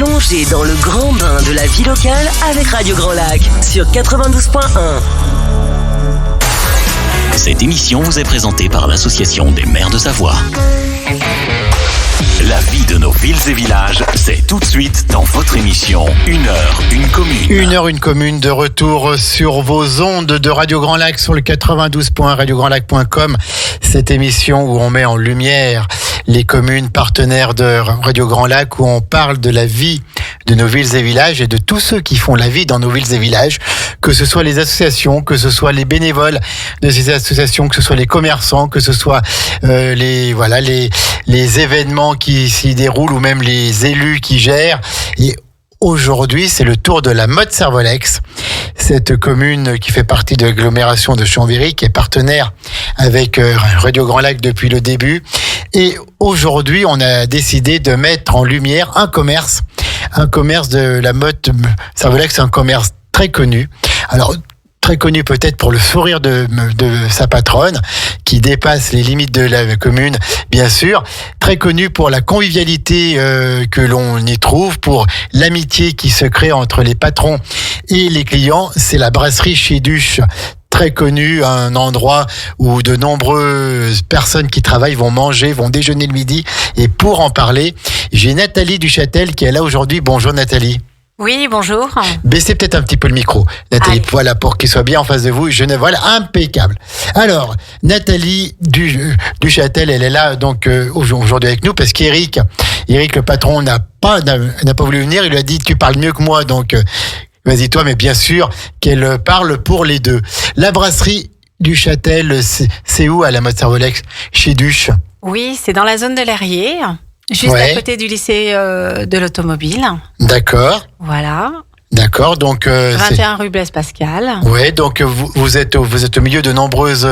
Plongez dans le grand bain de la vie locale avec Radio Grand Lac sur 92.1. Cette émission vous est présentée par l'Association des maires de Savoie. La vie de nos villes et villages, c'est tout de suite dans votre émission 1 heure, une commune. 1 heure, une commune, de retour sur vos ondes de Radio Grand Lac sur le 92.radiograndlac.com. Cette émission où on met en lumière les communes partenaires de Radio Grand Lac, où on parle de la vie de nos villes et villages et de tous ceux qui font la vie dans nos villes et villages, que ce soit les associations, que ce soit les bénévoles de ces associations, que ce soit les commerçants, que ce soit les événements qui s'y déroulent ou même les élus qui gèrent. Et aujourd'hui, c'est le tour de la Motte-Servolex, cette commune qui fait partie de l'agglomération de Chambéry, qui est partenaire avec Radio Grand Lac depuis le début. Et aujourd'hui, on a décidé de mettre en lumière un commerce de la Motte-Servolex, un commerce très connu. Alors, très connu peut-être pour le sourire de sa patronne, qui dépasse les limites de la commune, bien sûr. Très connu pour la convivialité que l'on y trouve, pour l'amitié qui se crée entre les patrons et les clients. C'est la brasserie Chez Duche. Très connu, un endroit où de nombreuses personnes qui travaillent vont manger, vont déjeuner le midi. Et pour en parler, j'ai Nathalie Duchâtel qui est là aujourd'hui. Bonjour Nathalie. Oui, bonjour. Baissez peut-être un petit peu le micro, Nathalie. Allez. Voilà, pour qu'il soit bien en face de vous. Voilà, impeccable. Alors, Nathalie Duchâtel, elle est là donc aujourd'hui avec nous parce qu'Éric, le patron, n'a pas voulu venir. Il lui a dit, tu parles mieux que moi, donc vas-y toi. Mais bien sûr qu'elle parle pour les deux. La brasserie Duchâtel, c'est où à la Motte-Servolex? Chez Duche. Oui, c'est dans la zone de l'Airier. Juste à côté du lycée de l'automobile. D'accord. Voilà. D'accord, donc 21 rue Blaise Pascal. Ouais, donc vous êtes au milieu de nombreuses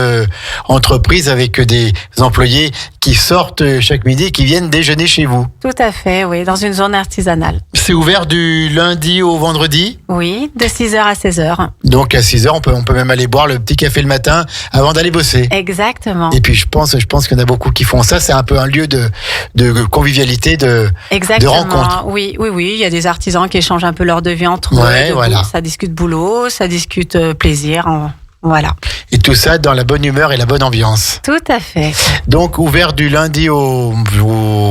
entreprises avec des employés qui sortent chaque midi et qui viennent déjeuner chez vous. Tout à fait, oui, dans une zone artisanale. C'est ouvert du lundi au vendredi? Oui, de 6h à 16h. Donc à 6h, on peut même aller boire le petit café le matin avant d'aller bosser. Exactement. Et puis je pense qu'il y en a beaucoup qui font ça. C'est un peu un lieu de convivialité, de rencontre. Oui, il y a des artisans qui échangent un peu leur devis entre eux. Ouais, voilà. Ça discute boulot, ça discute plaisir. Voilà. Et tout ça dans la bonne humeur et la bonne ambiance. Tout à fait. Donc ouvert du lundi au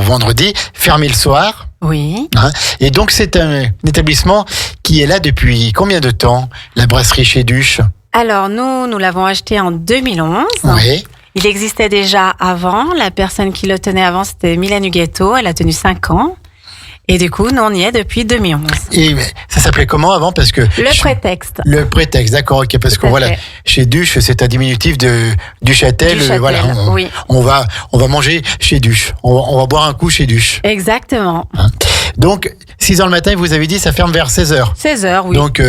vendredi, fermé le soir. Oui. Et donc c'est un établissement qui est là depuis combien de temps, la brasserie Chez Duche? Alors nous l'avons acheté en 2011. Oui. Il existait déjà avant. La personne qui le tenait avant, c'était Mylène Huguetto. Elle a tenu 5 ans. Et du coup, nous, on y est depuis 2011. Et ça s'appelait comment avant? Parce que Le Prétexte. Le Prétexte, d'accord, ok. Parce que voilà, chez Duche, c'est un diminutif de Duchâtel. Voilà, oui. On va manger chez Duche. On va boire un coup chez Duche. Exactement. Donc, 6h le matin, vous avez dit, ça ferme vers 16h. 16h, oui. Donc,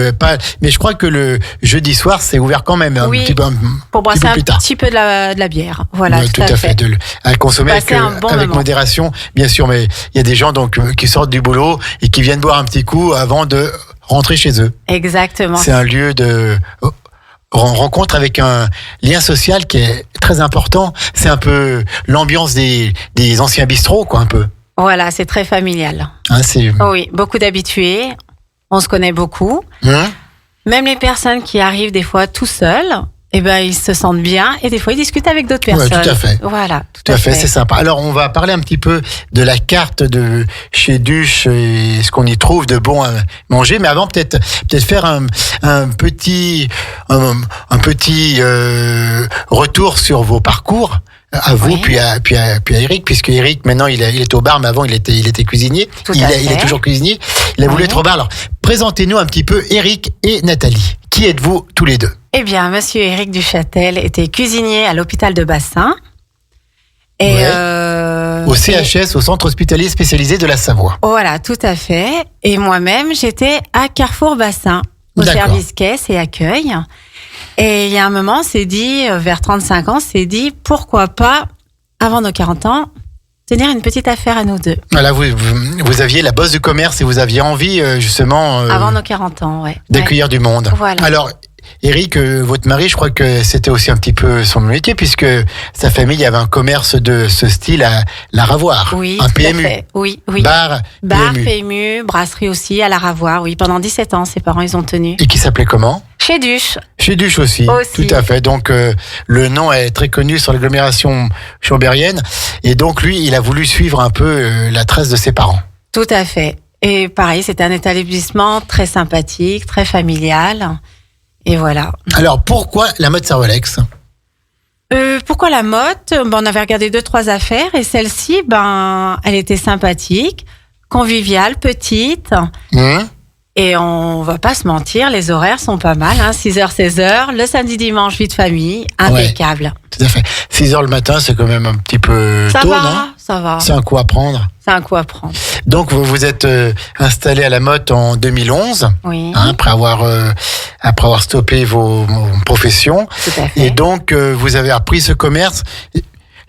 mais je crois que le jeudi soir, c'est ouvert quand même. Oui, un petit peu, pour brasser un petit peu de la bière. Voilà, tout à fait. À consommer avec modération, bien sûr. Mais il y a des gens donc qui sortent du boulot et qui viennent boire un petit coup avant de rentrer chez eux. Exactement. C'est un lieu de rencontre avec un lien social qui est très important. C'est un peu l'ambiance des anciens bistrots, quoi, un peu. Voilà, c'est très familial. Oui, beaucoup d'habitués. On se connaît beaucoup. Même les personnes qui arrivent des fois tout seuls, ils se sentent bien et des fois ils discutent avec d'autres personnes. Ouais, tout à fait. Voilà, tout à fait, c'est sympa. Alors on va parler un petit peu de la carte de Chez Duche et ce qu'on y trouve de bon à manger, mais avant peut-être faire un petit retour sur vos parcours. À vous, puis à Eric, puisque Eric maintenant il est au bar, mais avant il était cuisinier. Il est toujours cuisinier. Il a voulu être au bar. Alors présentez-nous un petit peu Eric et Nathalie. Qui êtes-vous tous les deux? Eh bien, monsieur Eric Duchâtel était cuisinier à l'hôpital de Bassin. Et au CHS, au centre hospitalier spécialisé de la Savoie. Voilà, tout à fait. Et moi-même, j'étais à Carrefour Bassin, au service caisse et accueil. Et il y a un moment, on s'est dit, vers 35 ans, on s'est dit, pourquoi pas, avant nos 40 ans, tenir une petite affaire à nous deux. Voilà, vous aviez la bosse du commerce et vous aviez envie, justement... avant nos 40 ans, ouais. d'accueillir du monde. Voilà. Alors, Eric, votre mari, je crois que c'était aussi un petit peu son métier, puisque sa famille avait un commerce de ce style à la Ravoire. Oui, un tout à PMU. fait. Oui, oui. Bar, PMU. PMU, brasserie aussi, à la Ravoire, oui. Pendant 17 ans, ses parents, ils ont tenu. Et qui s'appelait comment? Chez Duche. Chez Duche aussi. Aussi. Tout à fait. Donc, le nom est très connu sur l'agglomération chambérienne. Et donc, lui, il a voulu suivre un peu la trace de ses parents. Tout à fait. Et pareil, c'était un établissement très sympathique, très familial. Et voilà. Alors, pourquoi la mode Servolex? Pourquoi la motte? On avait regardé 2-3 affaires et celle-ci, elle était sympathique, conviviale, petite. Et on va pas se mentir, les horaires sont pas mal, 6h, 16h, le samedi, dimanche, vie de famille, impeccable. Ouais, tout à fait. 6h le matin, c'est quand même un petit peu tôt, non? Ça va. C'est un coup à prendre. C'est un coup à prendre. Donc, vous vous êtes installé à la Motte en 2011, oui. Après avoir stoppé vos professions. Tout à fait. Et donc, vous avez appris ce commerce.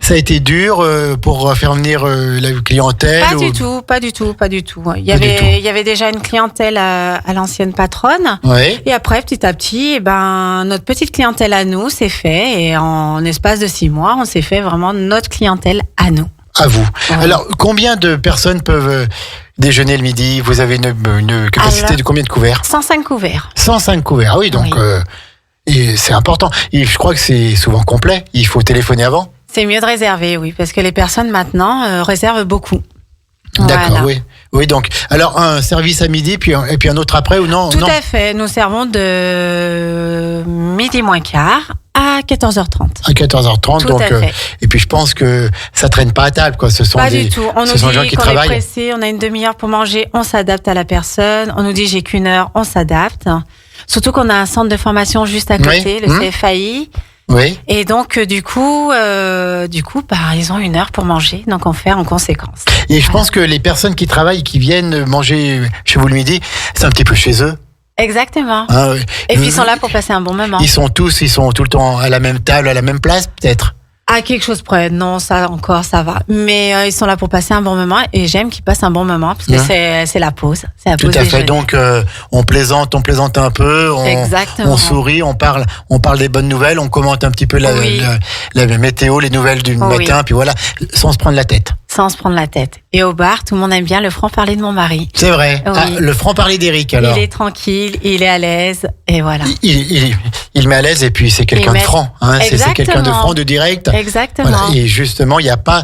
Ça a été dur pour faire venir la clientèle? Pas du tout. Il y avait déjà une clientèle à l'ancienne patronne. Oui. Et après, petit à petit, notre petite clientèle à nous s'est fait. Et en espace de 6 mois, on s'est fait vraiment notre clientèle à nous. À vous. Ouais. Alors, combien de personnes peuvent déjeuner le midi? Vous avez une capacité de combien de couverts? 105 couverts. 105 couverts, ah oui, donc et c'est important. Et je crois que c'est souvent complet. Il faut téléphoner avant. C'est mieux de réserver, oui, parce que les personnes maintenant réservent beaucoup. D'accord, Voilà. oui. Oui, donc, alors un service à midi, et puis un autre après, ou non? Tout à fait. Nous servons de midi moins quart à 14h30. À 14h30, Tout donc, à fait. et puis je pense que ça traîne pas à table, quoi. Ce sont Pas des, du tout. On ce nous sont des gens dit qui qu'on est travaillent. pressé, on a une demi-heure pour manger, on s'adapte à la personne. On nous dit j'ai qu'une heure, on s'adapte. Surtout qu'on a un centre de formation juste à côté, Oui. le CFAI. Oui. Et donc, du coup, ils ont 1 heure pour manger, donc on fait en conséquence. Et je pense que les personnes qui travaillent, qui viennent manger chez vous le midi, c'est un petit peu chez eux. Exactement. Hein, oui. Et puis ils sont là pour passer un bon moment. Ils sont tout le temps à la même table, à la même place, peut-être. À quelque chose près, non, ça encore, ça va. Mais ils sont là pour passer un bon moment et j'aime qu'ils passent un bon moment parce que c'est la pause. C'est la Tout pause à fait. déjeuner. Donc, on plaisante un peu, Exactement. on sourit, on parle des bonnes nouvelles, on commente un petit peu la météo, les nouvelles du matin, puis voilà, sans se prendre la tête. Sans se prendre la tête. Et au bar, tout le monde aime bien le franc-parler de mon mari. C'est vrai. Oui. Ah, le franc-parler d'Éric, alors. Il est tranquille, il est à l'aise, et voilà. Il met à l'aise et puis c'est quelqu'un de franc. C'est quelqu'un de franc, de direct. Exactement. Voilà. Et justement, il n'y a pas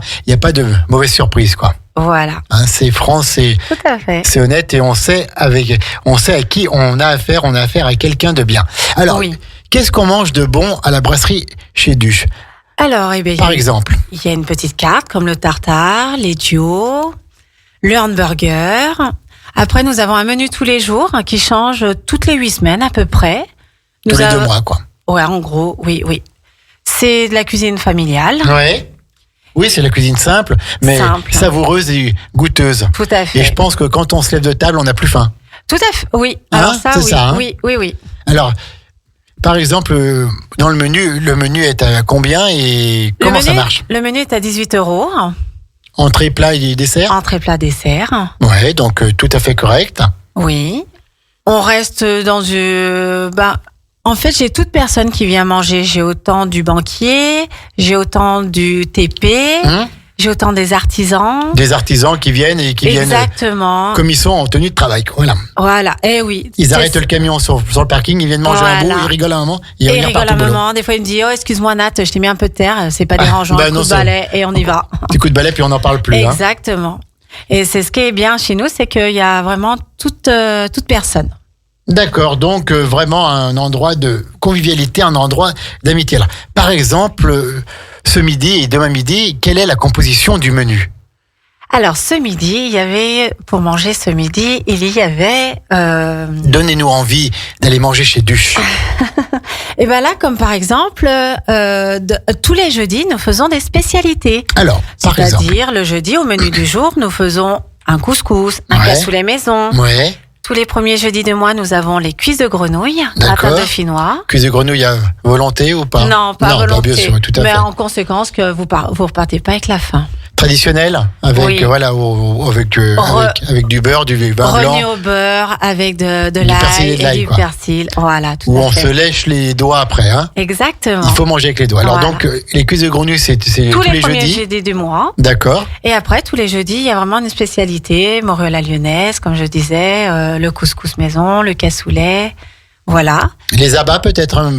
de mauvaise surprise, quoi. Voilà. C'est franc, c'est Tout à fait. honnête et on sait à qui on a affaire. On a affaire à quelqu'un de bien. Alors, qu'est-ce qu'on mange de bon à la brasserie chez Duche? Alors, par exemple, il y a une petite carte comme le tartare, les duos, le hamburger. Après, nous avons un menu tous les jours qui change toutes les 8 semaines à peu près. tous les 2 mois, quoi. Ouais, en gros, oui. C'est de la cuisine familiale. Ouais. Oui, c'est la cuisine simple, mais savoureuse et goûteuse. Tout à fait. Et je pense que quand on se lève de table, on n'a plus faim. Tout à fait, oui. Alors c'est ça, oui. Alors, par exemple, dans le menu est à combien et comment ça marche? Le menu est à 18 €. Entrée, plat et dessert? Entrée, plat, dessert. Ouais, donc tout à fait correct. Oui. On reste dans en fait, j'ai toute personne qui vient manger. J'ai autant du banquier, j'ai autant du TP, j'ai autant des artisans. Des artisans qui viennent et qui Exactement. viennent comme ils sont en tenue de travail. Voilà, oui. Ils arrêtent le camion sur le parking, ils viennent manger un bout, ils rigolent un moment, ils reviennent au boulot. Des fois, il me dit, excuse-moi Nat, je t'ai mis un peu de terre, c'est pas dérangeant, un coup de balai et on y va. Petit coup de balai puis on n'en parle plus. Exactement. Et c'est ce qui est bien chez nous, c'est qu'il y a vraiment toute personne. D'accord, donc vraiment un endroit de convivialité, un endroit d'amitié. Par exemple, ce midi et demain midi, quelle est la composition du menu? Alors, ce midi, pour manger ce midi, il y avait... Donnez-nous envie d'aller manger chez Duche. Et bien là, comme par exemple, tous les jeudis, nous faisons des spécialités. Alors, par exemple. C'est-à-dire, le jeudi, au menu du jour, nous faisons un couscous, un cassoulet maison. Ouais. Tous les premiers jeudis de mois, nous avons les cuisses de grenouille, gratin de dauphinois. Cuisses de grenouille à volonté ou pas? Non, pas à volonté. Bien sûr, tout à fait. Mais en conséquence que vous repartez pas avec la faim. traditionnel avec Oui. voilà avec du beurre, du vin Rogné blanc au beurre avec de Du l'ail persil et de l'ail, du quoi. persil. Voilà, tout où à on fait. se lèche les doigts après. Hein. Exactement. Il faut manger avec les doigts. Alors Voilà. donc les cuisses de grenouille c'est tous les premiers jeudis. jeudis du mois. D'accord. Et après, tous les jeudis, il y a vraiment une spécialité. Morue à la lyonnaise, comme je disais, le couscous maison, le cassoulet. Voilà. Les abats peut-être.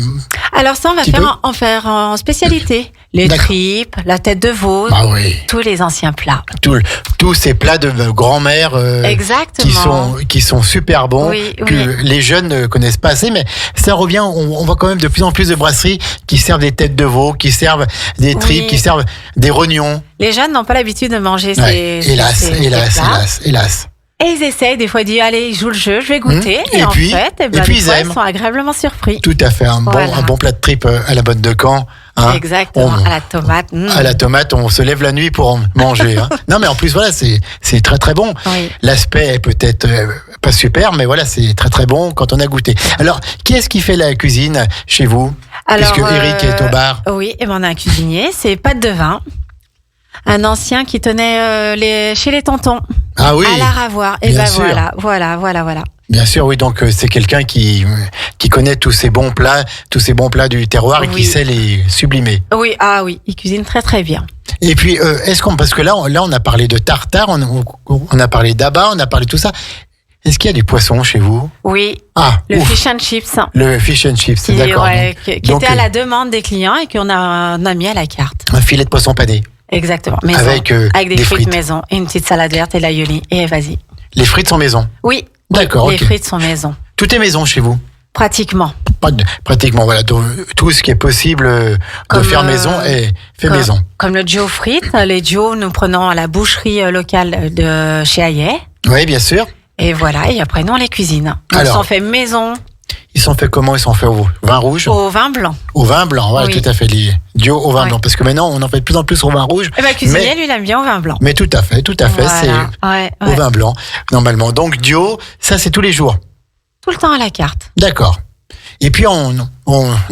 Alors ça, on va Petit en faire en spécialité. Les D'accord. tripes, la tête de veau, Ah oui. tous les anciens plats. Tous ces plats de grand-mère Exactement. qui sont super bons, Oui, que oui. les jeunes ne connaissent pas assez, mais ça revient, on voit quand même de plus en plus de brasseries qui servent des têtes de veau, qui servent des tripes, Oui. qui servent des rognons. Les jeunes n'ont pas l'habitude de manger Ouais, ces hélas. Et ils essayent, des fois ils disent allez, ils jouent le jeu, je vais goûter. Et en puis- fait, et puis des ils fois, aiment. ils sont agréablement surpris. Tout à fait, Voilà. un bon plat de tripes à la bonne de Caen. Hein. Exactement, On- à la tomate. À la tomate, on se lève la nuit pour en manger. Hein. Non, mais en plus, voilà, c'est très très bon. Oui. L'aspect est peut-être pas super, mais voilà, c'est très très bon quand on a goûté. Alors, qui est-ce qui fait la cuisine chez vous? Alors, Puisque Eric est au bar. Oui, et ben on a un cuisinier, c'est Pat Devin, un ancien qui tenait chez les tontons, Ah oui, à la Ravoire. Et bien ben sûr. voilà. bien sûr, oui. Donc c'est quelqu'un qui connaît tous ces bons plats du terroir et qui Oui. sait les sublimer. Oui, il cuisine très très bien. Et puis, parce que là, on a parlé de tartare, on a parlé d'abat, on a parlé de tout ça. Est-ce qu'il y a du poisson chez vous? Oui, Ah, le ouf, fish and chips. le fish and chips, Qui, d'accord. qui Donc, était à la demande des clients et qu'on a mis à la carte. un filet de poisson pané. Exactement. Maison, Avec, des des frites frites. maison et une petite salade verte et l'aioli. Et vas-y. Les frites sont maison. Oui. D'accord, Les ok. frites sont maison. Tout est maison chez vous. Pratiquement. Pratiquement, voilà. Donc, tout ce qui est possible de Comme, faire maison est fait maison. Comme le Joe frites. Les Joe, nous prenons à la boucherie locale de chez Hayet. Oui, bien sûr. Et voilà. Et après, nous, on les cuisine. Donc, Alors. ils sont faits maison Ils sont faits comment? Ils sont faits au vin rouge, au vin blanc. au vin blanc. Voilà, Oui. tout à fait. Les duo au vin Ouais. blanc. Parce que maintenant, on en fait de plus en plus au vin rouge. Et ben, le cuisinier, lui, il aime bien au vin blanc. Mais tout à fait. Voilà. C'est Ouais, au ouais. vin blanc, normalement. Donc, duo, ça, c'est tous les jours. Tout le temps à la carte. D'accord. Et puis, en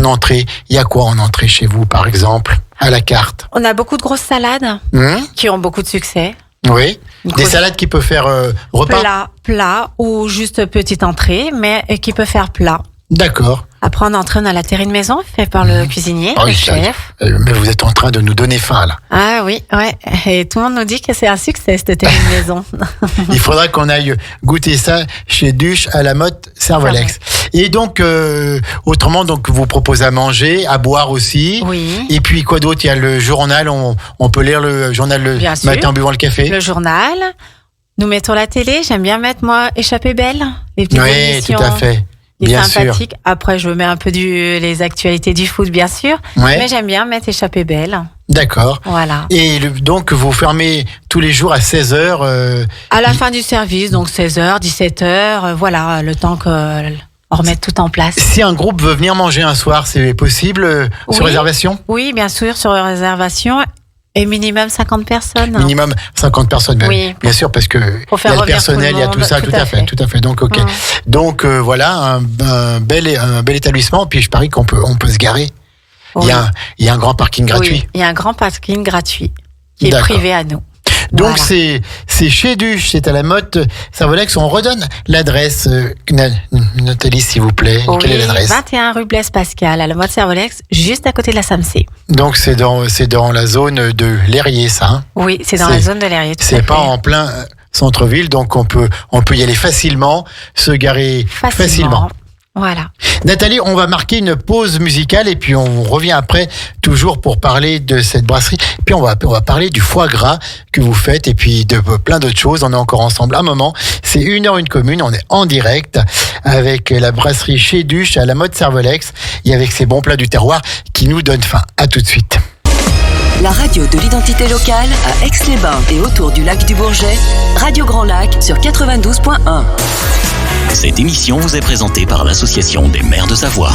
entrée, il y a quoi en entrée chez vous, par exemple, à la carte? On a beaucoup de grosses salades qui ont beaucoup de succès. Oui. Une Des grosse- salades qui peuvent faire repas? Plat ou juste petite entrée, mais qui peut faire plat. D'accord. Après, en entrée, on a la terrine maison, fait par le cuisinier, Ah le oui, chef. mais vous êtes en train de nous donner faim, là. Ah oui, ouais. Et tout le monde nous dit que c'est un succès, cette terrine maison. Il faudra qu'on aille goûter ça chez Duche à la Motte Servolex. Et donc, autrement, donc, vous proposez à manger, à boire aussi. Oui. Et puis, quoi d'autre? Il y a le journal, on peut lire le journal le Bien sûr. matin en buvant le café. Le journal. Nous mettons la télé. J'aime bien mettre, moi, Échappée belle. Les petites Oui, émissions. tout à fait. Des Bien sûr. sympathiques. Après, je mets un peu les actualités du foot, bien sûr. Ouais. Mais j'aime bien mettre Échappée belle. D'accord. Voilà. Et donc, vous fermez tous les jours à 16h. À la fin du service, donc 16h, 17h, voilà, le temps qu'on remette tout en place. Si un groupe veut venir manger un soir, c'est possible sur Oui. réservation? Oui, bien sûr, sur réservation. Et minimum 50 personnes. Minimum 50 personnes, Oui. bien sûr, parce que Pour il faire y a le revenir personnel, tout il le y a tout monde, ça, tout à fait. Donc, ok. Donc voilà, un bel établissement. Puis je parie on peut se garer. Oui. Il y a un grand parking gratuit. Oui, il y a un grand parking gratuit qui est D'accord. privé à nous. Donc Voilà. c'est chez Duche, c'est à la Motte Servolex. On redonne l'adresse, Nathalie, s'il vous plaît. Oui, Quelle est l'adresse? 21 rue Blaise Pascal, à la Motte Servolex, juste à côté de la SAMC. Donc c'est dans la zone de l'Herrier, ça. Hein. Oui, c'est dans C'est- la zone de l'Herrier. tout à C'est pas fait. en plein centre-ville, donc on peut y aller facilement, se garer facilement. Voilà. Nathalie, on va marquer une pause musicale et puis on revient après, toujours pour parler de cette brasserie. Puis on va parler du foie gras que vous faites et puis de plein d'autres choses. On est encore ensemble un moment. C'est 1h1 commune. On est en direct avec la brasserie chez Duche à la Motte Servolex et avec ces bons plats du terroir qui nous donnent faim. À tout de suite. La radio de l'identité locale à Aix-les-Bains et autour du lac du Bourget, Radio Grand Lac sur 92.1. Cette émission vous est présentée par l'Association des maires de Savoie.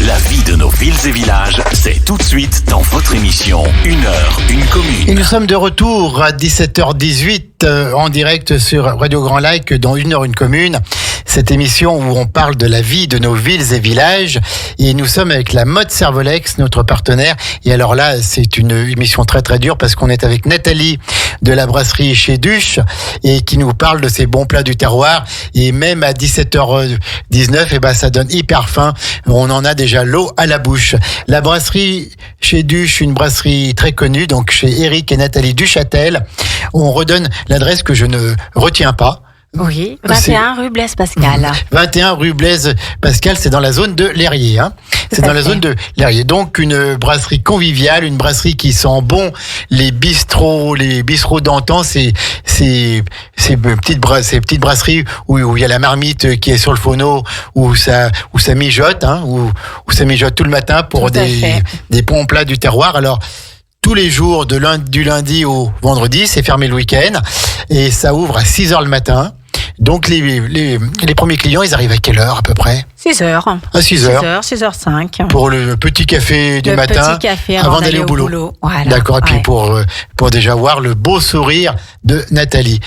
La vie de nos villes et villages, c'est tout de suite dans votre émission 1h1 Et commune. nous sommes de retour à 17h18 en direct sur Radio Grand Lac dans 1h1 commune. cette émission où on parle de la vie de nos villes et villages. Et nous sommes avec la Motte Servolex, notre partenaire. Et alors là, c'est une émission très très dure parce qu'on est avec Nathalie de la brasserie Chez Duche et qui nous parle de ses bons plats du terroir. Et même à 17h19, ça donne hyper faim. On en a déjà l'eau à la bouche. La brasserie Chez Duche, une brasserie très connue, donc chez Eric et Nathalie Duchâtel. On redonne l'adresse que je ne retiens pas. Oui, 21 rue Blaise Pascal. 21 rue Blaise Pascal, c'est dans la zone de Lérier. Hein. C'est dans la zone de Lérier. Donc une brasserie conviviale, une brasserie qui sent bon. Les bistrots d'antan, ces petites brasseries où il y a la marmite qui est sur le phono, où ça mijote, hein, où ça mijote tout le matin pour des bons plats du terroir. Alors tous les jours du lundi au vendredi, c'est fermé le week-end et ça ouvre à 6h le matin. Donc les premiers clients, ils arrivent à quelle heure à peu près ? 6h. À 6h. 6h05. Pour le petit café du matin, petit café avant d'aller au boulot. Voilà. D'accord, et puis pour déjà voir le beau sourire de Nathalie,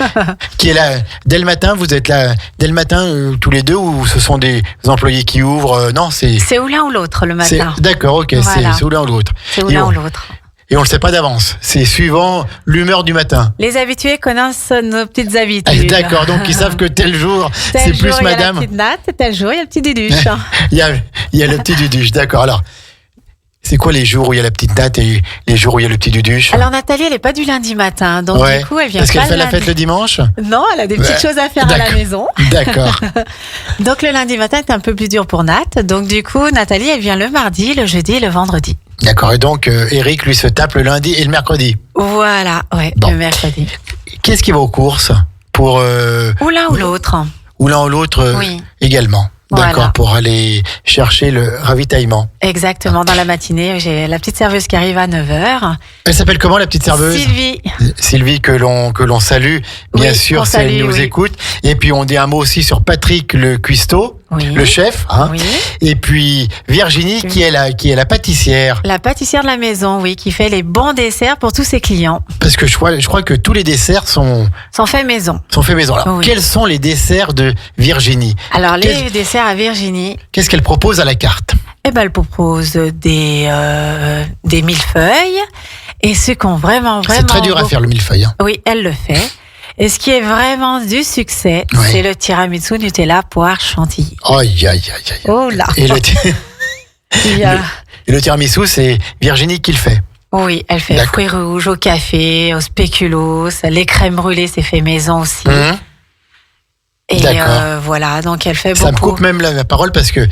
qui est là dès le matin. Vous êtes là dès le matin tous les deux, ou ce sont des employés qui ouvrent ? Non, c'est ou l'un ou l'autre le matin. D'accord, ok, voilà. C'est ou l'un ou l'autre. C'est ou l'un ou l'autre. Et on le sait pas d'avance. C'est suivant l'humeur du matin. Les habitués connaissent nos petites habitudes. D'accord, donc ils savent que tel jour, c'est plus madame. Il y a la petite natte, tel jour, il y a le petit duduche. il y a le petit duduche, d'accord. Alors, c'est quoi les jours où il y a la petite natte et les jours où il y a le petit duduche ? Alors Nathalie, elle n'est pas du lundi matin, donc du coup, elle vient parce pas qu'elle fait la fête le dimanche ? Non, elle a des petites choses à faire à la maison. D'accord. Donc le lundi matin est un peu plus dur pour Nat. Donc du coup, Nathalie, elle vient le mardi, le jeudi et le vendredi. D'accord, et donc Eric, lui, se tape le lundi et le mercredi. Voilà, le mercredi. Qu'est-ce qui va aux courses pour ou l'un ou l'autre. Ou l'un ou l'autre également. D'accord, voilà. Pour aller chercher le ravitaillement. Exactement, dans la matinée, j'ai la petite serveuse qui arrive à 9h. Elle s'appelle comment, la petite serveuse ? Sylvie. Sylvie, que l'on salue, bien sûr, si elle nous écoute. Et puis on dit un mot aussi sur Patrick le cuistot, le chef. Hein. Oui. Et puis Virginie, qui est la pâtissière. La pâtissière de la maison, qui fait les bons desserts pour tous ses clients. Parce que je crois que tous les desserts sont faits maison. Alors, quels sont les desserts de Virginie ? Alors, les desserts à Virginie. Qu'est-ce qu'elle propose à la carte ? Elle propose des millefeuilles. Et ceux qui ont vraiment... C'est très dur à faire le millefeuille. Hein. Oui, elle le fait. Et ce qui est vraiment du succès, c'est le tiramisu Nutella poire chantilly. Aïe. Oh là. Et le tiramisu, c'est Virginie qui le fait. Oui, elle fait fruits rouges au café, au spéculoos. Les crèmes brûlées, c'est fait maison aussi. Et voilà, donc elle fait beaucoup. Ça me coupe même la parole parce que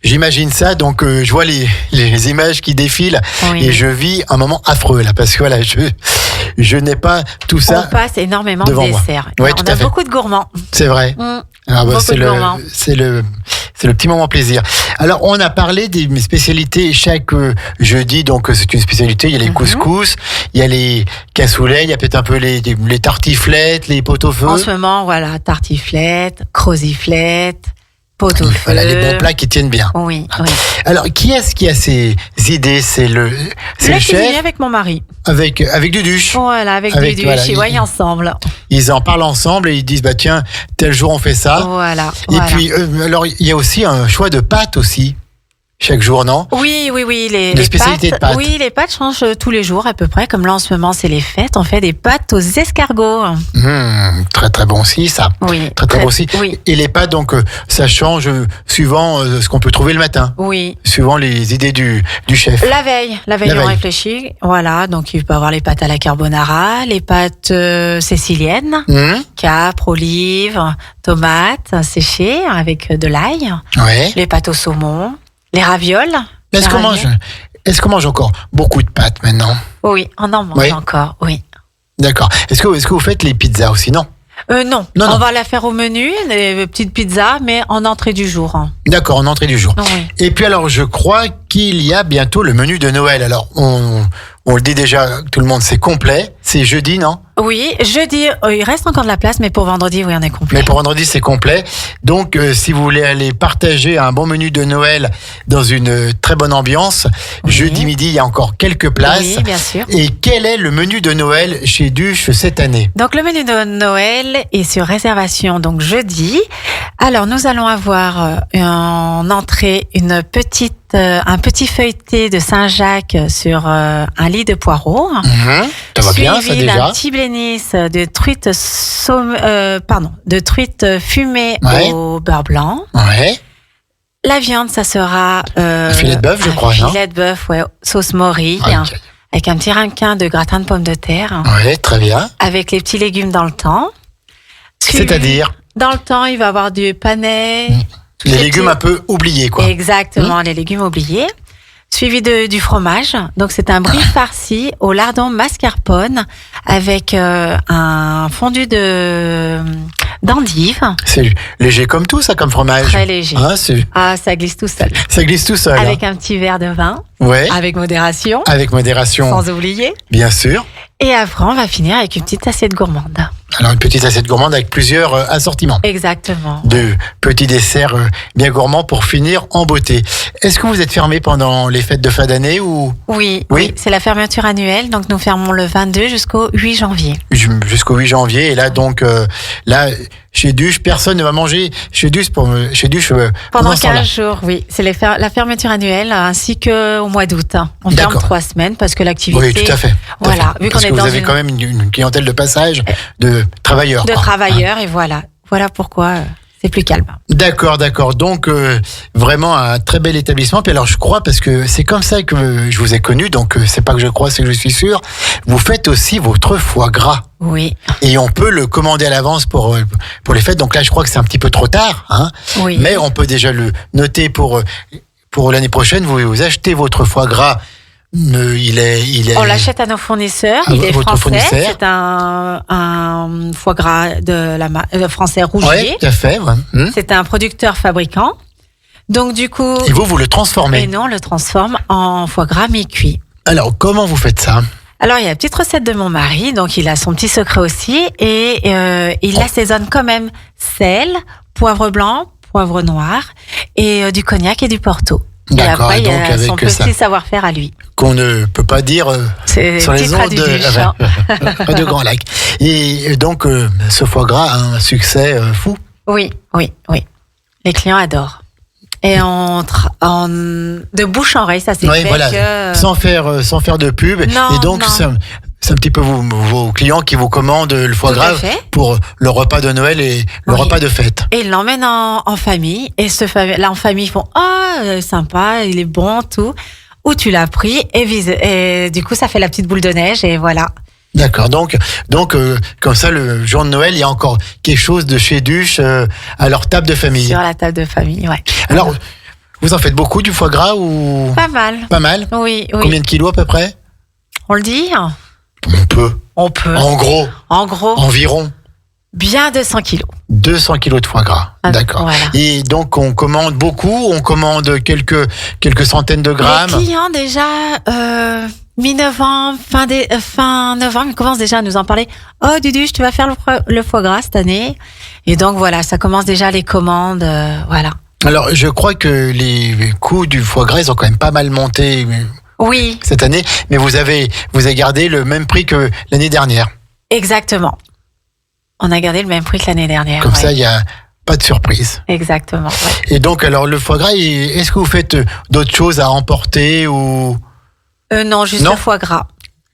j'imagine ça, donc je vois les images qui défilent et je vis un moment affreux là, parce que voilà, je n'ai pas tout ça. On passe énormément de desserts. Ouais, on a beaucoup de gourmands. C'est vrai. C'est le petit moment plaisir. Alors, on a parlé des spécialités chaque jeudi, donc c'est une spécialité. Il y a les couscous, il y a les cassoulets, il y a peut-être un peu les tartiflettes, les pot-au-feu. En ce moment, voilà, tartiflettes, croziflettes, pot-au-feu. Voilà, les bons plats qui tiennent bien. Oui. Alors, qui est-ce qui a ces idées ? C'est le chef avec mon mari. Avec Duduche. Voilà, avec Duduche. Ils voient ensemble. Ils en parlent ensemble et ils disent, tiens, tel jour on fait ça. Voilà. Et puis, alors, il y a aussi un choix de pâtes aussi. Chaque jour, non ? Oui. Les spécialités de pâtes. Oui, les pâtes changent tous les jours à peu près. Comme là, en ce moment, c'est les fêtes. On fait des pâtes aux escargots. Très, très bon aussi, ça. Oui. Très, très bon aussi. Oui. Et les pâtes, donc, ça change suivant ce qu'on peut trouver le matin. Oui. Suivant les idées du chef. La veille, on réfléchit. Voilà. Donc, il peut y avoir les pâtes à la carbonara, les pâtes siciliennes, capre, olives, tomates séchées avec de l'ail. Ouais. Les pâtes au saumon. Les ravioles. Est-ce qu'on mange encore beaucoup de pâtes maintenant ? Oui, on en mange encore, oui. D'accord. Est-ce que vous faites les pizzas aussi, non ? Non. On va la faire au menu, des petites pizzas, mais en entrée du jour. D'accord, en entrée du jour. Oui. Et puis alors, je crois qu'il y a bientôt le menu de Noël. Alors, on On le dit déjà, tout le monde, c'est complet. C'est jeudi, non? Oui, jeudi, il reste encore de la place, mais pour vendredi, oui, on est complet. Mais pour vendredi, c'est complet. Donc, si vous voulez aller partager un bon menu de Noël dans une très bonne ambiance, jeudi midi, il y a encore quelques places. Oui, bien sûr. Et quel est le menu de Noël chez Duche cette année? Donc, le menu de Noël est sur réservation, donc jeudi. Alors, nous allons avoir en entrée un petit feuilleté de Saint-Jacques sur un lit de poireaux. Ça va bien, ça Suivi déjà. d'un petit blénis de truite fumée au beurre blanc. Ouais. La viande, ça sera Un filet de bœuf, je crois, non? Un filet de bœuf, ouais, sauce morille, Ok. avec un petit ramequin de gratin de pommes de terre, Ouais, très bien. avec les petits légumes dans le temps. C'est-à-dire Dans le temps, il va y avoir du panais. tous les ces légumes petits- un peu oubliés, quoi. Exactement, les légumes oubliés. Suivi du fromage. Donc, c'est un brie farci au lardon mascarpone avec un fondu d'endive. C'est léger comme tout, ça, comme fromage. Très léger. Hein, Ah, ça glisse tout seul. ça glisse tout seul. Avec un petit verre de vin, Ouais. avec modération, Avec modération, sans oublier. bien sûr. Et après, on va finir avec une petite assiette gourmande. Alors, une petite assiette gourmande avec plusieurs assortiments. Exactement. De petits desserts bien gourmands pour finir en beauté. Est-ce que vous êtes fermé pendant les fêtes de fin d'année ou Oui, Oui. c'est la fermeture annuelle. Donc, nous fermons le 22 jusqu'au 8 janvier. jusqu'au 8 janvier? Et là, donc, là, chez Duche, personne ne va manger chez Duche Pendant ce temps-là. 15 jours, oui. C'est la fermeture annuelle ainsi qu'au mois d'août. On ferme D'accord. 3 semaines parce que l'activité. Oui, tout à fait. Tout à Voilà. fait. Vu Parce qu'on est que vous dans avez une- quand même une clientèle de passage de travailleurs. de quoi. travailleurs et voilà. Voilà pourquoi c'est plus calme. D'accord, d'accord. Donc, vraiment un très bel établissement. Puis alors, je crois, parce que c'est comme ça que je vous ai connu, donc c'est pas que je crois, c'est que je suis sûr, vous faites aussi votre foie gras. Oui. Et on peut le commander à l'avance pour les fêtes. Donc là, je crois que c'est un petit peu trop tard. Hein. Oui. Mais on peut déjà le noter pour l'année prochaine. Vous achetez votre foie gras. Il est. On l'achète à nos fournisseurs. À Il est votre français. fournisseur. C'est un foie gras de la français Rougier. Ouais, tout à fait. Ouais. C'est un producteur fabricant. Donc du coup, Et vous le transformez. et nous on le transforme en foie gras mi-cuit. Alors, comment vous faites ça? Alors, il y a la petite recette de mon mari, donc il a son petit secret aussi, et il assaisonne quand même sel, poivre blanc, poivre noir, et du cognac et du porto. Et D'accord, après, il y donc a son avec ça. petit savoir-faire à lui. Qu'on ne peut pas dire C'est sur les petit ondes traduit du chant. de Grand Lac. Et donc, ce foie gras a un succès fou. Oui, oui, oui. Les clients adorent. Et de bouche en oreille, ça s'est Oui, fait voilà, que... sans faire de pub. Non, Et donc, non. c'est un petit peu vos clients qui vous commandent le foie Tout à gras fait. pour le repas de Noël et le Oui. repas de fête. Et ils l'emmènent en famille. Et là, en famille, ils font « Ah, sympa, il est bon, tout. » Où tu l'as pris et du coup, ça fait la petite boule de neige et voilà. D'accord. Donc, comme ça, le jour de Noël, il y a encore quelque chose de chez Duche à leur table de famille. Sur la table de famille, ouais. Alors, vous en faites beaucoup du foie gras ou Pas mal. pas mal? Oui, oui. Combien de kilos à peu près? On le dit? On peut. On peut. En gros, En gros, environ bien 200 kilos. 200 kilos de foie gras. Ah, D'accord. voilà. Et donc, on commande beaucoup, on commande quelques centaines de grammes. Les clients, déjà, mi-novembre, fin novembre, ils commencent déjà à nous en parler. Oh, Duduche, tu vas faire le foie gras cette année. Et donc, voilà, ça commence déjà les commandes, voilà. Alors, je crois que les coûts du foie gras, ils ont quand même pas mal monté Oui, cette année, mais vous avez gardé le même prix que l'année dernière. exactement. On a gardé le même prix que l'année dernière. Comme ouais. ça, il n'y a pas de surprise. Exactement, ouais. Et donc, alors, le foie gras, est-ce que vous faites d'autres choses à emporter ou... Non, juste Non. le foie gras.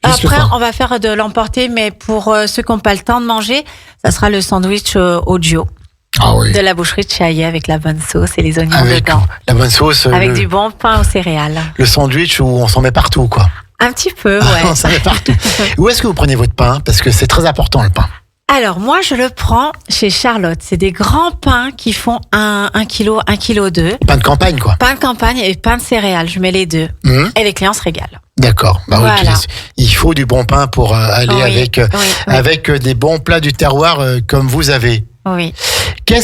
Juste le Après, foie. on va faire de l'emporter, mais pour ceux qui n'ont pas le temps de manger, ça sera le sandwich audio Ah oui. de la boucherie de Chaillet avec la bonne sauce et les oignons Avec dedans. la bonne sauce, Avec du bon pain aux céréales. le sandwich où on s'en met partout, quoi. Un petit peu, ouais. On s'en met partout. Où est-ce que vous prenez votre pain? Parce que c'est très important, le pain. Alors, moi, je le prends chez Charlotte. C'est des grands pains qui font 1 kilo, 1 kilo 2. Pain de campagne, quoi. Pain de campagne et pain de céréales. Je mets les deux. Hum, Et les clients se régalent. D'accord. Bah oui, Voilà. puis il faut du bon pain pour aller Oui, oui, oui. avec des bons plats du terroir comme vous avez. Oui. Quel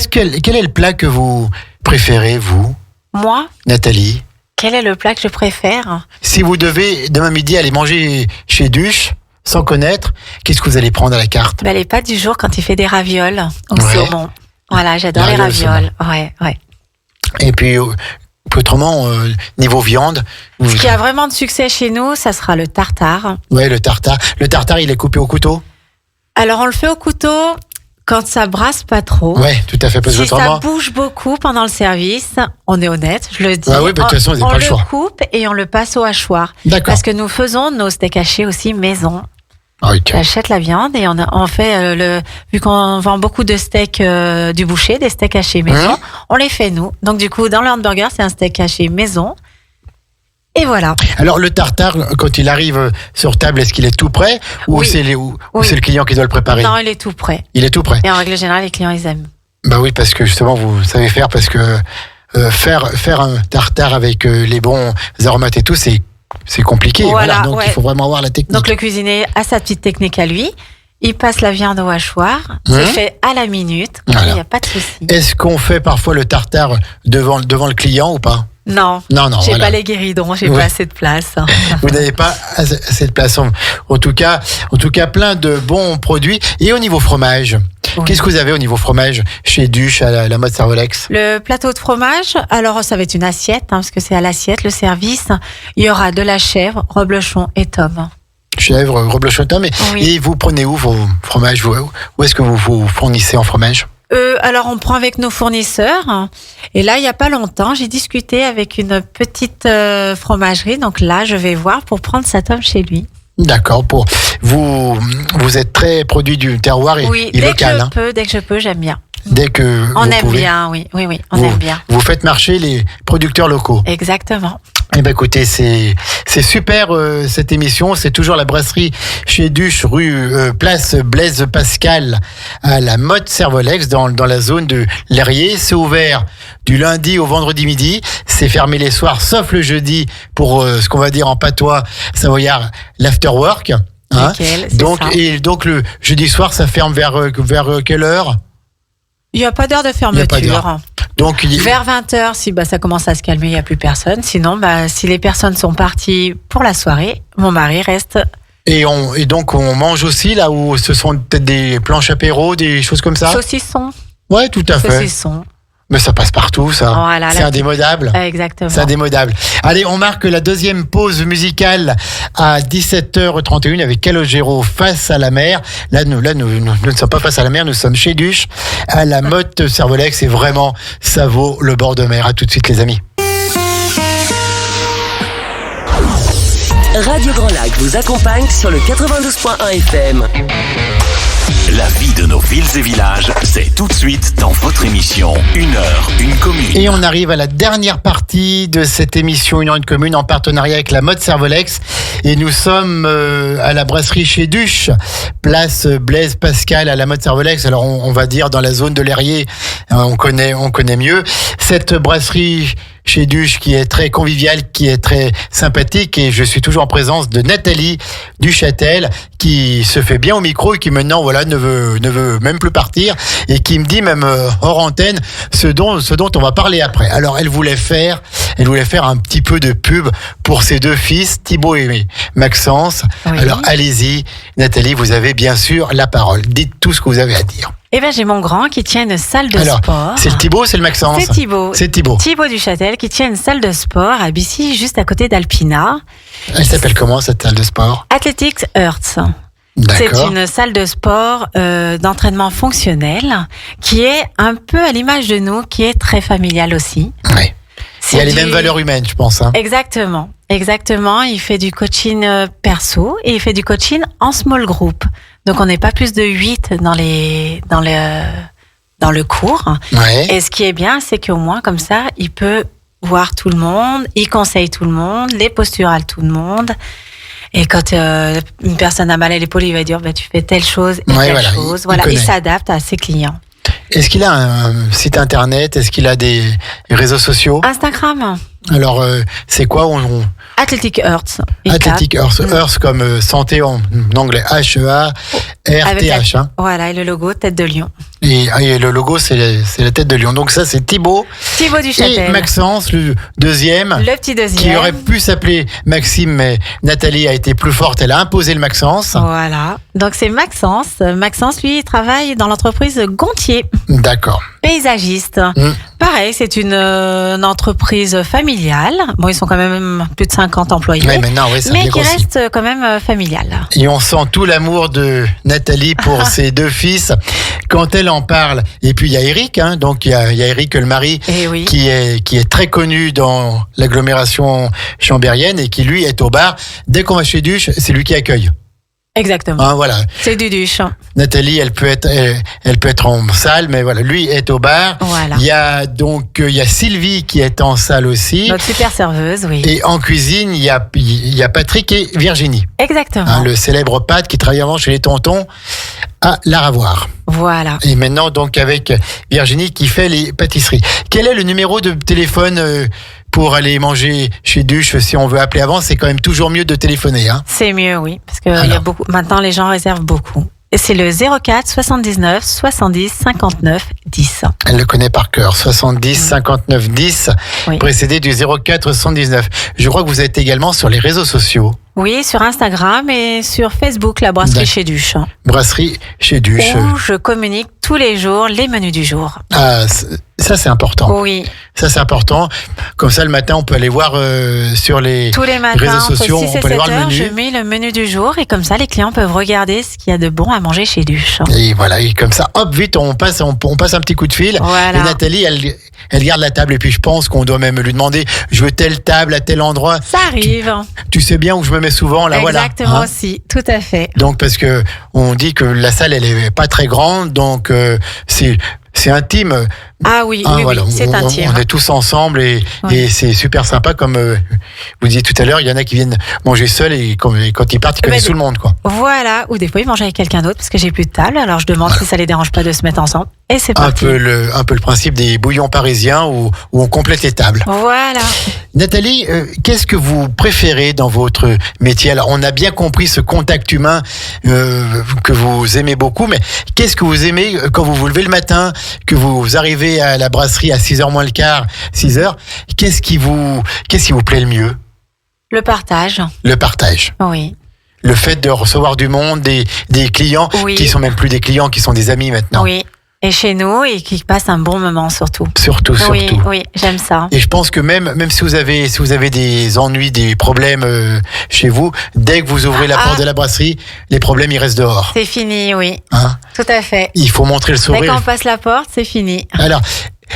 est le plat que vous préférez, vous, Moi, Nathalie? Quel est le plat que je préfère? Si vous devez demain midi aller manger chez Duche, sans connaître, qu'est-ce que vous allez prendre à la carte? Les pâtes du jour quand il fait des ravioles au Ouais. saumon. Voilà, j'adore les ravioles. Ouais. Et puis, autrement, niveau viande, Ce qui a vraiment de succès chez nous, ça sera le tartare. ouais, le tartare. Le tartare, il est coupé au couteau? Alors, on le fait au couteau quand ça brasse pas trop. Ouais, tout à fait. Parce que Si ça autrement, bouge beaucoup pendant le service, on est honnête, je le dis. Ah oui, de toute façon, vous n'avez pas le choix. On le coupe et on le passe au hachoir. D'accord. Parce que nous faisons nos steaks hachés aussi maison. Ok. On achète la viande et on fait vu qu'on vend beaucoup de steaks du boucher, des steaks hachés maison, on les fait nous. Donc du coup, dans le hamburger, c'est un steak haché maison. Et voilà. Alors, le tartare, quand il arrive sur table, est-ce qu'il est tout prêt ou Oui. c'est Oui. c'est le client qui doit le préparer? Non, il est tout prêt. Il est tout prêt. Et en règle générale, les clients, ils aiment. Bah oui, parce que justement, vous savez faire, parce que faire un tartare avec les bons aromates et tout, c'est compliqué. Voilà, Donc, ouais. il faut vraiment avoir la technique. Donc le cuisinier a sa petite technique à lui. Il passe la viande au hachoir. C'est fait à la minute. Il Voilà. n'y a pas de souci. Est-ce qu'on fait parfois le tartare devant le client ou pas? Non. Non, J'ai voilà. pas les guéridons, j'ai Oui. pas assez de place. Vous n'avez pas assez de place. En tout cas, plein de bons produits. Et au niveau fromage, Oui. qu'est-ce que vous avez au niveau fromage chez Duche à la mode Servolex? Le plateau de fromage, alors ça va être une assiette, parce que c'est à l'assiette, le service. Il y aura de la chèvre, reblochon et tome. Chèvre, reblochon, Oui. et vous prenez où vos fromages? Où est-ce que vous vous fournissez en fromage? Alors on prend avec nos fournisseurs. Et là, il n'y a pas longtemps, j'ai discuté avec une petite fromagerie. Donc là, je vais voir pour prendre sa tome chez lui. D'accord. Vous êtes très produit du terroir et Oui, local. dès que je peux, j'aime bien. Dès que On vous aime pouvez, bien, oui, on aime bien. vous faites marcher les producteurs locaux. Exactement. Eh ben écoutez, c'est super cette émission. C'est toujours la brasserie chez Duche, rue place Blaise Pascal à la mode Servolex dans la zone de l'Herrier. C'est ouvert du lundi au vendredi midi. C'est fermé les soirs sauf le jeudi pour ce qu'on va dire en patois savoyard l'afterwork. Hein. Nickel, c'est Donc ça. donc le jeudi soir ça ferme vers quelle heure? Il n'y a pas d'heure de Il y a pas fermeture. d'heure. Donc Vers 20h, si ça commence à se calmer, il n'y a plus personne. Sinon, si les personnes sont parties pour la soirée, mon mari reste. et donc on mange aussi là où ce sont peut-être des planches apéro, des choses comme ça. Saucisson. Ouais, tout à fait. Saucisson. Mais ça passe partout, ça. Voilà, c'est la- indémodable. Exactement. C'est indémodable. Allez, on marque la deuxième pause musicale à 17h31 avec Calogero face à la mer. Là, nous ne sommes pas face à la mer, nous sommes chez Duche, à la Motte Servolex. Et vraiment, ça vaut le bord de mer. À tout de suite, les amis. Radio Grand Lac vous accompagne sur le 92.1 FM. La vie de nos villes et villages, c'est tout de suite dans votre émission 1 heure, 1 commune. Et on arrive à la dernière partie de cette émission 1 heure 1 commune en partenariat avec la mode Servolex. Et nous sommes à la brasserie chez Duche, place Blaise Pascal à la mode Servolex. Alors on va dire dans la zone de l'Herrier, on connaît mieux. Cette brasserie chez Duche qui est très conviviale, qui est très sympathique, et je suis toujours en présence de Nathalie Duchâtel qui se fait bien au micro et qui maintenant ne veut même plus partir et qui me dit même hors antenne ce dont on va parler après. Alors elle voulait faire un petit peu de pub pour ses deux fils Thibaut et Maxence. Oui. Alors allez-y Nathalie, vous avez bien sûr la parole. Dites tout ce que vous avez à dire. J'ai mon grand qui tient une salle de Alors, sport. c'est le Thibaut, c'est le Maxence? C'est Thibaut. C'est Thibaut. Thibaut Duchâtel qui tient une salle de sport à Bissy, juste à côté d'Alpina. Elle s'appelle comment cette salle de sport? Athletics Earths. C'est D'accord. une salle de sport d'entraînement fonctionnel qui est un peu à l'image de nous, qui est très familiale aussi. Ouais. Il y a les mêmes valeurs humaines, je pense. Hein. Exactement. Il fait du coaching perso et il fait du coaching en small group. Donc on n'est pas plus de 8 dans le cours. Ouais. Et ce qui est bien, c'est qu'au moins comme ça, il peut voir tout le monde, il conseille tout le monde, les postures à tout le monde. Et quand une personne a mal à l'épaule, il va dire tu fais telle chose et Ouais, telle voilà, chose. il connaît. Il s'adapte à ses clients. Est-ce qu'il a un site internet? Est-ce qu'il a des réseaux sociaux? Instagram, Alors, c'est quoi Athletic Earths. Athletic Earth. Earth comme santé en anglais. H-E-A-R-T-H. Hein. Voilà, et le logo tête de lion. Et le logo, c'est la tête de lion. Donc ça, c'est Thibaut. Thibaut Duchâtel. Et Maxence, le deuxième. Le petit deuxième. Qui aurait pu s'appeler Maxime, mais Nathalie a été plus forte. Elle a imposé le Maxence. Voilà. Donc c'est Maxence. Maxence, lui, il travaille dans l'entreprise Gontier. D'accord. Paysagiste. Pareil, c'est une entreprise familiale. Bon, ils sont quand même plus de 50 employés. Mais maintenant, oui, ça mais bien qui grossi. reste quand même familiale. Et on sent tout l'amour de Nathalie pour ses deux fils quand elle en parle. Et puis il y a Eric, hein, donc il y a Eric, le mari, Eh oui. qui est très connu dans l'agglomération chambérienne et qui lui est au bar. Dès qu'on va chez Duche, c'est lui qui accueille. Exactement. Hein, voilà. C'est Duduche. Nathalie, elle peut être en salle, mais voilà, lui est au bar. Voilà. Il y a Sylvie qui est en salle aussi. Notre super serveuse, oui. Et en cuisine, il y a Patrick et Virginie. Exactement. Hein, le célèbre Pat qui travaille avant chez les tontons à Laravoir. Voilà. Et maintenant, donc, avec Virginie qui fait les pâtisseries. Quel est le numéro de téléphone pour aller manger chez Duche si on veut appeler avant? C'est quand même toujours mieux de téléphoner. Hein. C'est mieux, oui. Parce que il y a beaucoup. Maintenant, les gens réservent beaucoup. Et c'est le 04 79 70 59 10. Elle le connaît par cœur. 70 59 10, Oui. précédé du 04 79. Je crois que vous êtes également sur les réseaux sociaux. Oui, sur Instagram et sur Facebook, la brasserie D'accord. chez Duche. Brasserie chez Duche. Où je communique tous les jours les menus du jour. Ah, ça, c'est important. Oui, Ça, c'est important. Comme ça, le matin, on peut aller voir sur les tous les matins, réseaux entre sociaux, 6 on et peut aller 7 voir le heures, menu. je mets le menu du jour et comme ça, les clients peuvent regarder ce qu'il y a de bon à manger chez Duche. Et voilà, et comme ça, hop, vite, on passe un petit coup de fil. Voilà. Et Nathalie, elle garde la table. Et puis, je pense qu'on doit même lui demander, je veux telle table à tel endroit. Ça arrive. Tu sais bien où je me mets souvent, là, voilà. Exactement Hein. aussi, tout à fait. Donc, parce que on dit que la salle, elle est pas très grande, donc c'est intime. Ah oui, Hein, oui, voilà, oui, c'est intime. on est tous ensemble et c'est super sympa. Comme vous disiez tout à l'heure, il y en a qui viennent manger seuls et quand ils partent, ils connaissent tout le monde, quoi. Voilà, ou des fois ils mangent avec quelqu'un d'autre parce que j'ai plus de table, alors je demande si ça les dérange pas de se mettre ensemble. Et c'est Un parti. peu le principe des bouillons parisiens où on complète les tables. Voilà. Nathalie, qu'est-ce que vous préférez dans votre métier? Alors, on a bien compris ce contact humain que vous aimez beaucoup, mais qu'est-ce que vous aimez quand vous vous levez le matin, que vous arrivez à la brasserie à 6h moins le quart, 6h? Qu'est-ce qui vous plaît le mieux? Le partage. Le partage. Oui. Le fait de recevoir du monde, des clients Oui. qui sont même plus des clients, qui sont des amis maintenant. Oui. Et chez nous, et qui passent un bon moment surtout. Surtout. Oui, oui, j'aime ça. Et je pense que même si vous avez des ennuis, des problèmes chez vous, dès que vous ouvrez la porte de la brasserie, les problèmes ils restent dehors. C'est fini, oui. Hein? Tout à fait. Il faut montrer le Dès sourire. qu'on passe la porte, c'est fini. Alors,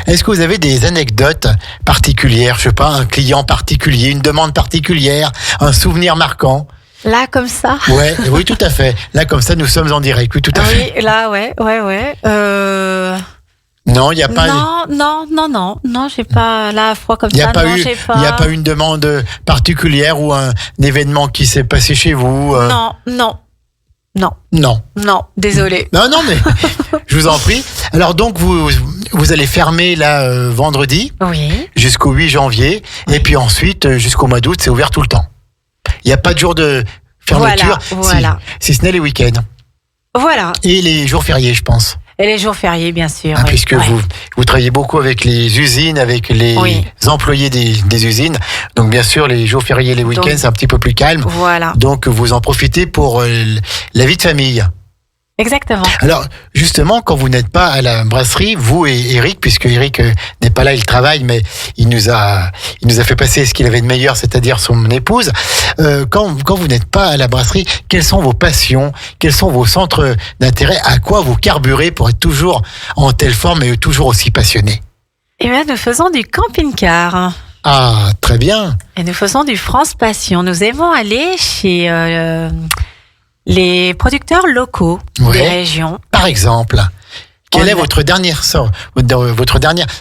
est-ce que vous avez des anecdotes particulières? Je sais pas, un client particulier, une demande particulière, un souvenir marquant? Là, comme ça. Ouais, oui, tout à fait. Là, comme ça, nous sommes en direct. Oui, tout à fait. Oui, là, ouais. Non, il n'y a pas. Non, j'ai pas là froid comme Il n'y a ça. pas non, eu, j'ai pas. il y a pas eu une demande particulière ou un événement qui s'est passé chez vous. Non, désolé. Non, mais je vous en prie. Alors donc vous allez fermer là vendredi Oui. jusqu'au 8 janvier et puis ensuite jusqu'au mois d'août c'est ouvert tout le temps. Il n'y a pas de jour de fermeture Voilà. si ce n'est les week-ends Voilà. et les jours fériés je pense. Et les jours fériés, bien sûr. Hein, oui. puisque Ouais. vous travaillez beaucoup avec les usines, avec les employés des usines. Donc bien sûr les jours fériés et les week-ends Donc, c'est un petit peu plus calme. Voilà. Donc vous en profitez pour la vie de famille. Exactement. Alors, justement, quand vous n'êtes pas à la brasserie, vous et Eric, puisque Eric n'est pas là, il travaille, mais il nous a fait passer ce qu'il avait de meilleur, c'est-à-dire son épouse. Quand vous n'êtes pas à la brasserie, quelles sont vos passions? Quels sont vos centres d'intérêt? À quoi vous carburez pour être toujours en telle forme et toujours aussi passionné? Et bien, nous faisons du camping-car. Ah, très bien. Et nous faisons du France Passion. Nous aimons aller chez les producteurs locaux des régions. Par exemple, quelle est votre dernière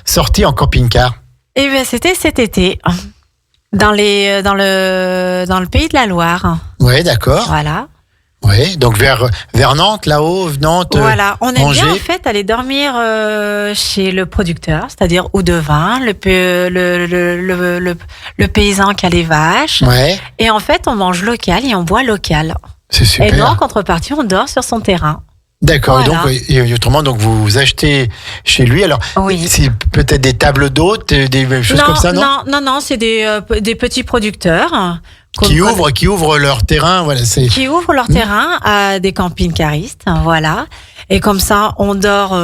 sortie en camping-car? Eh bien, c'était cet été, dans le pays de la Loire. Oui, d'accord. Voilà. Oui, donc vers Nantes, là-haut, Nantes. Voilà, on aime Angers. bien en fait aller dormir chez le producteur, c'est-à-dire ou de vin, le paysan qui a les vaches. Ouais, Et en fait, on mange local et on boit local. c'est super. Et nous, en contrepartie, on dort sur son terrain. D'accord. Voilà. Et autrement, donc vous achetez chez lui. Alors, Oui. c'est peut-être des tables d'hôtes, des choses comme ça, non? Non, c'est des petits producteurs. Qui ouvrent leur terrain, voilà. Qui ouvrent leur terrain à des camping-caristes, voilà. Et comme ça, on dort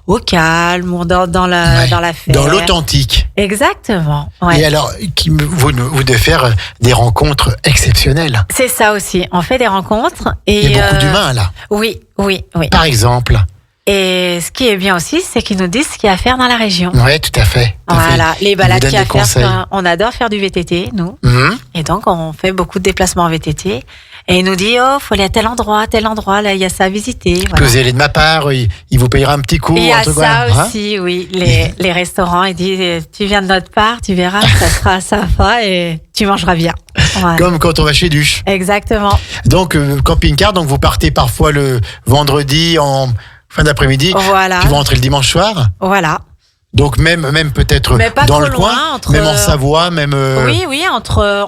au calme, on dort dans la fête. Dans l'authentique. Exactement. Ouais. Et alors, vous devez faire des rencontres exceptionnelles. C'est ça aussi. On fait des rencontres. Et Il y a beaucoup d'humains, là. Oui. Par exemple. Et ce qui est bien aussi, c'est qu'ils nous disent ce qu'il y a à faire dans la région. Oui, tout à fait. Voilà, les balades qu'il y a à faire. conseils. On adore faire du VTT, nous. Mhm. Et donc, on fait beaucoup de déplacements en VTT. Et il nous dit, faut aller à tel endroit, là, il y a ça à visiter. Voilà. Puis vous allez de ma part, il vous payera un petit coup. Il y a un truc, ça voilà. aussi, oui. Les restaurants, ils disent, tu viens de notre part, tu verras, ça sera sympa et tu mangeras bien. Voilà. Comme quand on va chez Duche. Exactement. Donc, camping-car, donc vous partez parfois le vendredi en fin d'après-midi. Voilà. Tu vas rentrer le dimanche soir. Voilà. Donc même peut-être Mais pas dans trop le coin, loin, même en Savoie, même. Oui,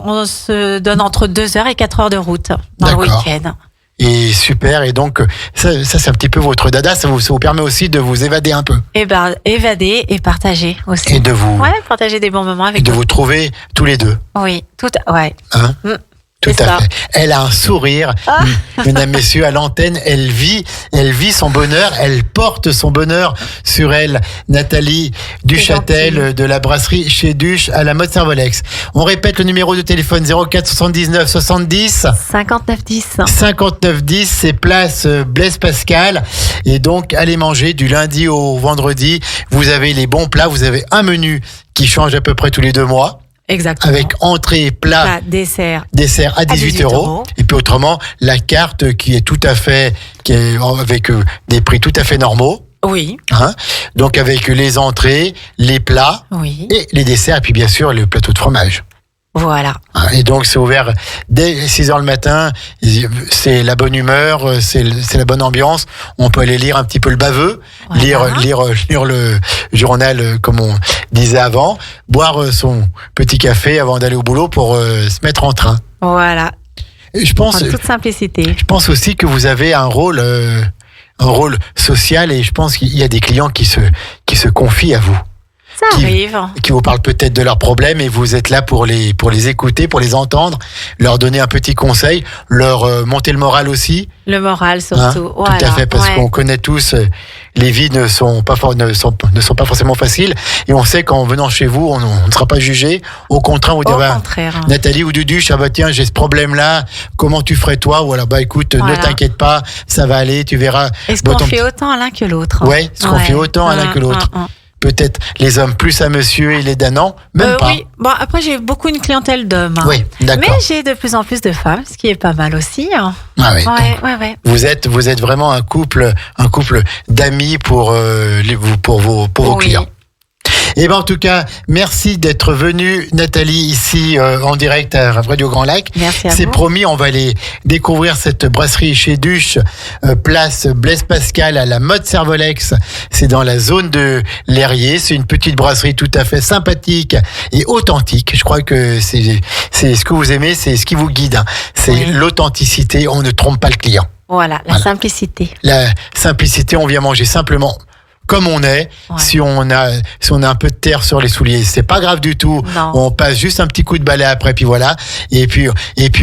on se donne entre 2 heures et 4 heures de route dans le D'accord. week-end. Et super. Et donc ça c'est un petit peu votre dada. Ça vous permet aussi de vous évader un peu Et évader et partager aussi. et de vous Partager des bons moments et avec de eux. vous trouver tous les deux. Oui, ouais. Hein Tout C'est à ça. fait. Elle a un sourire, mesdames, messieurs, à l'antenne. Elle vit son bonheur. Elle porte son bonheur sur elle. Nathalie Duchâtel de la brasserie Chez Duche à la mode Servolex. On répète le numéro de téléphone 04 79 70 59-10. 59 10. C'est place Blaise Pascal. Et donc, allez manger du lundi au vendredi. Vous avez les bons plats. Vous avez un menu qui change à peu près tous les 2 mois. Exactement. Avec entrée, plat, Dessert. dessert à 18 euros. Et puis autrement, la carte qui est avec des prix tout à fait normaux. Oui. Hein. Donc avec les entrées, les plats Oui. et les desserts. Et puis bien sûr, le plateau de fromage. Voilà. Hein. Et donc c'est ouvert dès 6 heures le matin. C'est la bonne humeur, c'est la bonne ambiance. On peut aller lire un petit peu le baveux, Voilà. lire le journal comme on disait avant, boire son petit café avant d'aller au boulot pour se mettre en train. Voilà. Et je pense En toute simplicité. Je pense aussi que vous avez un rôle social et je pense qu'il y a des clients qui se confient à vous, Ça arrive. qui vous parlent peut-être de leurs problèmes et vous êtes là pour les écouter, pour les entendre, leur donner un petit conseil, leur monter le moral aussi. Le moral Hein, surtout. Voilà. Tout à fait, parce Ouais. qu'on connaît tous, les vies ne sont pas forcément faciles et on sait qu'en venant chez vous, on ne sera pas jugé. Au contraire, on vous Au dira, contraire. Nathalie ou Duduche, tiens, j'ai ce problème-là, comment tu ferais toi? Ou alors, écoute, Voilà. ne t'inquiète pas, ça va aller, tu verras. Et ce Bon, qu'on ton- fait autant l'un que l'autre. Ouais, ce qu'on fait autant à l'un que l'autre. Peut-être les hommes plus à monsieur et les dames même pas. Oui. Bon, après, j'ai beaucoup une clientèle d'hommes. hein. Oui, d'accord. Mais j'ai de plus en plus de femmes, ce qui est pas mal aussi. hein. Ah oui, donc, Ouais. vous êtes vraiment un couple d'amis pour vos Oui. clients. Et ben en tout cas, merci d'être venue, Nathalie, ici en direct à Radio Grand Lac. Merci à C'est vous. promis, on va aller découvrir cette brasserie Chez Duche, place Blaise Pascal à la mode Servolex. C'est dans la zone de l'Herrier. C'est une petite brasserie tout à fait sympathique et authentique. Je crois que c'est ce que vous aimez, c'est ce qui vous guide. hein. C'est Oui. l'authenticité. On ne trompe pas le client. Voilà, la simplicité. La simplicité, on vient manger simplement comme on est. Ouais. Si on a un peu de terre sur les souliers, c'est pas grave du tout. Non. On passe juste un petit coup de balai après, puis voilà. Et puis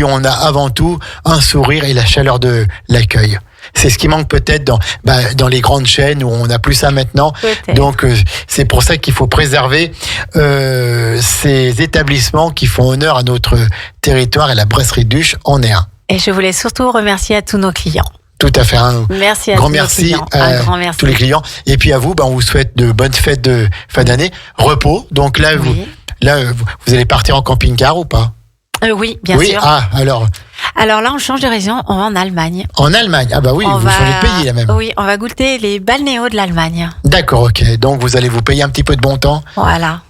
on a avant tout un sourire et la chaleur de l'accueil. C'est ce qui manque peut-être dans les grandes chaînes où on n'a plus ça maintenant. Peut-être. Donc c'est pour ça qu'il faut préserver ces établissements qui font honneur à notre territoire et la brasserie Duche en est un. Et je voulais surtout remercier à tous nos clients. Tout à fait. Merci à Grand tous nos merci clients. à Un grand merci. tous les clients. Et puis à vous, on vous souhaite de bonnes fêtes de fin d'année. Repos. Donc là, Oui. vous allez partir en camping-car ou pas? Oui, bien Oui. sûr. Ah, alors, Alors là, on change de région, on va en Allemagne. en Allemagne. Ah bah oui, vous changez de pays là même. Oui, on va goûter les balnéos de l'Allemagne. D'accord, ok. Donc vous allez vous payer un petit peu de bon temps Voilà.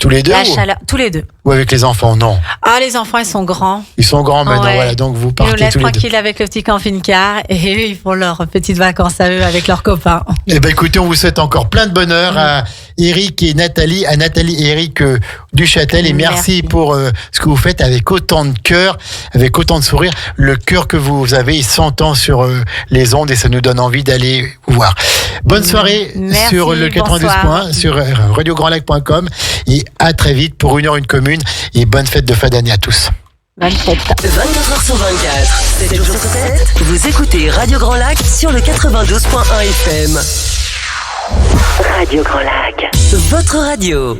tous les deux La chaleur, tous les deux. ou avec les enfants? Non. Ah, les enfants, ils sont grands. Ils sont grands maintenant, Ouais. voilà. Donc vous Ils nous partez laissent tous les deux. tranquilles avec le petit camping-car et eux, ils font leurs petites vacances à eux avec leurs copains. Eh ben écoutez, on vous souhaite encore plein de bonheur Eric et Nathalie, à Nathalie et Eric Duchâtel, et merci pour ce que vous faites avec autant de cœur, avec autant de sourire. Le cœur que vous avez, il s'entend sur les ondes et ça nous donne envie d'aller vous voir. Bonne soirée sur le 92.1, sur radiograndlac.com, et à très vite pour 1h1 commune, et bonne fête de fin d'année à tous. Bonne fête. 24h sur 24, 7 jours sur 7, vous écoutez Radio Grand Lac sur le 92.1 FM. Radio Grand Lac, votre radio.